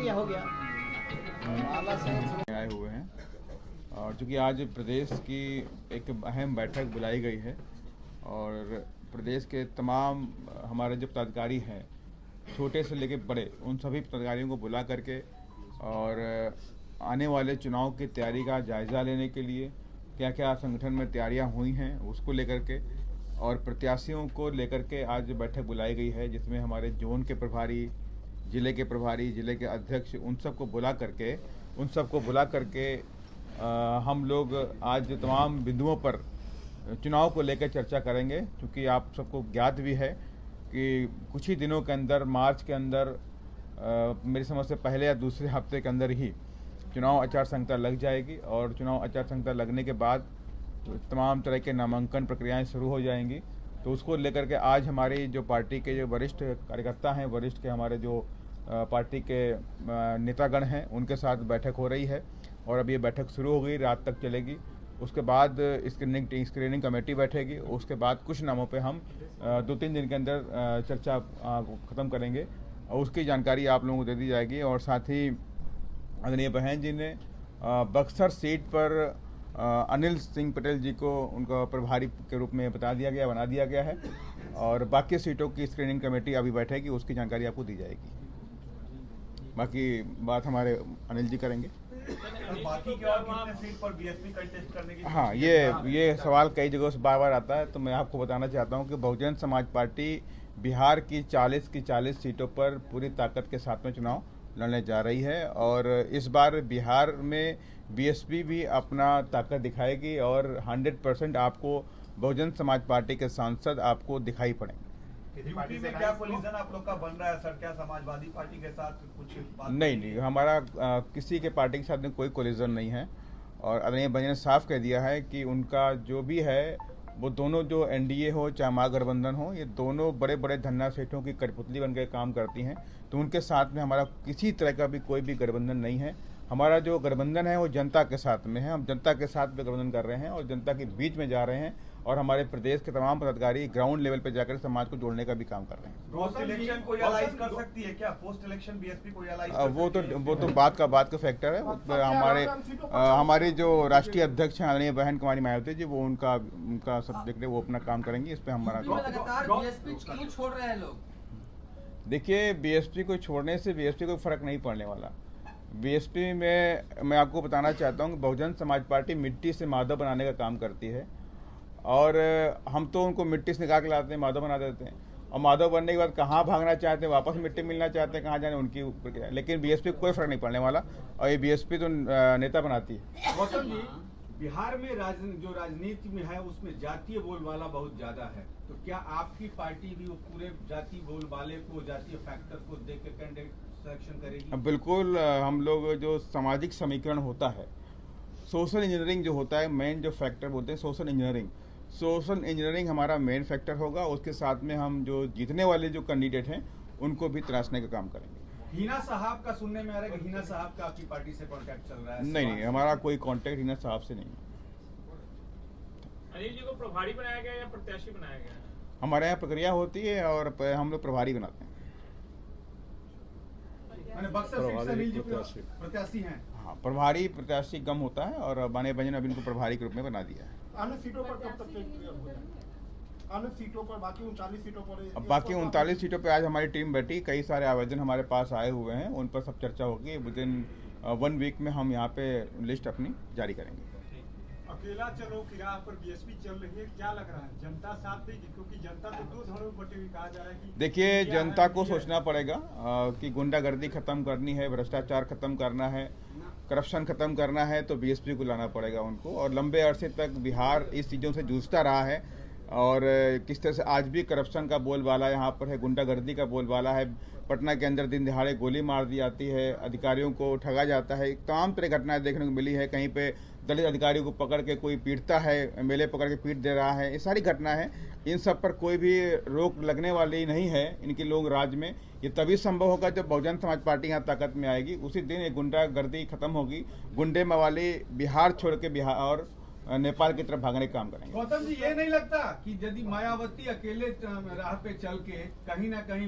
हो गया आए हुए हैं और चूँकि आज प्रदेश की एक अहम बैठक बुलाई गई है और प्रदेश के तमाम हमारे जो पदाधिकारी हैं छोटे से लेकर बड़े उन सभी पदाधिकारियों को बुला करके और आने वाले चुनाव की तैयारी का जायज़ा लेने के लिए क्या क्या संगठन में तैयारियां हुई हैं उसको लेकर के और प्रत्याशियों को लेकर के आज बैठक बुलाई गई है, जिसमें हमारे जोन के प्रभारी, ज़िले के प्रभारी, ज़िले के अध्यक्ष उन सबको बुला करके हम लोग आज तमाम बिंदुओं पर चुनाव को लेकर चर्चा करेंगे। क्योंकि आप सबको ज्ञात भी है कि कुछ ही दिनों के अंदर मार्च के अंदर मेरी समझ से पहले या दूसरे हफ्ते के अंदर ही चुनाव आचार संहिता लग जाएगी और चुनाव आचार संहिता लगने के बाद तमाम तरह के नामांकन प्रक्रियाएं शुरू हो जाएंगी। तो उसको लेकर के आज हमारी जो पार्टी के जो वरिष्ठ कार्यकर्ता हैं, वरिष्ठ के हमारे जो पार्टी के नेतागण हैं, उनके साथ बैठक हो रही है और अब ये बैठक शुरू हो गई, रात तक चलेगी। उसके बाद स्क्रीनिंग कमेटी बैठेगी। उसके बाद कुछ नामों पे हम 2-3 दिन के अंदर चर्चा ख़त्म करेंगे और उसकी जानकारी आप लोगों को दे दी जाएगी। और साथ ही आदरणीय बहन जी ने बक्सर सीट पर अनिल सिंह पटेल जी को उनका प्रभारी के रूप में बना दिया गया है और बाकी सीटों की स्क्रीनिंग कमेटी अभी बैठेगी, उसकी जानकारी आपको दी जाएगी। बाकी बात हमारे अनिल जी करेंगे। बाकी के और कितने सीट पर बीएसपी कंटेस्ट करने की? हाँ, ये सवाल कई जगहों से बार बार आता है, तो मैं आपको बताना चाहता हूँ कि बहुजन समाज पार्टी बिहार की 40 सीटों पर पूरी ताकत के साथ में चुनाव लड़ने जा रही है और इस बार बिहार में बीएसपी भी अपना ताकत दिखाएगी और 100% आपको बहुजन समाज पार्टी के सांसद आपको दिखाई पड़ेंगे। यूपी में क्या कोलिजन आप लोग का बन रहा है सर? क्या समाजवादी पार्टी के साथ कुछ बात? नहीं, हमारा किसी के पार्टी के साथ में कोई कोलिजन नहीं है और आदरणीय बहन ने साफ कह दिया है कि उनका जो भी है वो दोनों जो एनडीए हो चाहे महागठबंधन हो, ये दोनों बड़े बड़े धन्ना सेठों की कठपुतली बनकर काम करती हैं। तो उनके साथ में हमारा किसी तरह का भी कोई भी गठबंधन नहीं है। हमारा जो गठबंधन है वो जनता के साथ में है। हम जनता के साथ में गठबंधन कर रहे हैं और जनता के बीच में जा रहे हैं और हमारे प्रदेश के तमाम पदाधिकारी ग्राउंड लेवल पर जाकर समाज को जोड़ने का भी काम कर रहे हैं। पोस्ट इलेक्शन को एलाइज कर सकती है क्या? पोस्ट इलेक्शन बीएसपी को एलाइज कर वो तो बात का फैक्टर है। हमारे जो राष्ट्रीय अध्यक्ष हैं आदरणीय बहन कुमारी मायावती जी, वो उनका सब्जेक्ट है, वो अपना काम करेंगे। इस पे हमारा बीएसपी छोड़ रहे हैं लोग। देखिए, बीएसपी को छोड़ने से बीएसपी को फर्क नहीं पड़ने वाला। बीएसपी में मैं आपको बताना चाहता हूँ कि बहुजन समाज पार्टी मिट्टी से माधव बनाने का काम करती है और हम तो उनको मिट्टी से निकाल के लाते हैं, माधव बना देते हैं और माधव बनने के बाद कहाँ भागना चाहते हैं, वापस मिट्टी मिलना चाहते हैं, कहाँ जाने उनकी प्रक्रिया। लेकिन बीएसपी को कोई फर्क नहीं पड़ने वाला और ये बीएसपी तो नेता बनाती है। गौतम जी, बिहार में जो राजनीति में है उसमें जातीय बोलबाला बहुत ज्यादा है, तो क्या आपकी पार्टी भी वो पूरे जातीय बोलबाले को, जातीय फैक्टर को देख के कैंडिडेट सिलेक्शन करेगी? बिल्कुल। हम लोग जो सामाजिक समीकरण होता है, सोशल इंजीनियरिंग जो होता है, मेन जो फैक्टर बोलते हैं सोशल इंजीनियरिंग हमारा मेन फैक्टर होगा। उसके साथ में हम जो जीतने वाले जो कैंडिडेट हैं उनको भी तराशने का काम करेंगे। हिना साहब का सुनने में आ रहा है कि हिना साहब का आपकी पार्टी से कॉन्टैक्ट चल रहा है? नहीं, हमारा कोई कॉन्टैक्ट हिना साहब से नहीं। अनिल जी को प्रभारी बनाया गया या प्रत्याशी बनाया गया? हमारे यहाँ प्रक्रिया होती है और हम लोग प्रभारी बनाते हैं। बक्सर सीट से अनिल जी प्रत्याशी हैं? हाँ, प्रभारी प्रत्याशी कम होता है और बाने बजन अभी इनको प्रभारी के रूप में बना दिया है। अन्य सीटों पर कब तक क्लियर हो जाएगा? अन्य सीटों पर बाकी 39 सीटों पर अब बाकी 39 सीटों पे आज हमारी टीम बैठी, कई सारे आवेदन हमारे पास आए हुए हैं, उन पर सब चर्चा होगी। विद इन 1 वीक में हम यहाँ पे लिस्ट अपनी जारी करेंगे। अकेला चलो किराया पर बीएसपी चल रही है, क्या लग रहा है जनता साथ देगी? क्योंकि जनता तो 2 धड़ों में बटी हुई कहा जा रहा है कि देखिए, जनता को सोचना पड़ेगा कि गुंडागर्दी खत्म करनी है, भ्रष्टाचार खत्म करना है, करप्शन खत्म करना है, तो बीएसपी को लाना पड़ेगा उनको। और लंबे अरसे तक बिहार इस चीज़ों से जूझता रहा है और किस तरह से आज भी करप्शन का बोलबाला यहाँ पर है, गुंडागर्दी का बोलबाला है। पटना के अंदर दिन दिहाड़े गोली मार दी जाती है, अधिकारियों को ठगा जाता है, तमाम तरह घटनाएं देखने को मिली है। कहीं पे दलित अधिकारियों को पकड़ के कोई पीटता है, एमएलए पकड़ के पीट दे रहा है, ये सारी घटनाएं हैं। इन सब पर कोई भी रोक लगने वाली नहीं है इनके लोग राज में। ये तभी संभव होगा जब बहुजन समाज पार्टी यहाँ ताकत में आएगी, उसी दिन ये गुंडागर्दी खत्म होगी। गुंडे मवाली बिहार छोड़ के बिहार और नेपाल की तरफ भागने का काम करेंगे। गौतम जी, ये नहीं लगता कि यदि मायावती अकेले राह पे चल के कहीं ना कहीं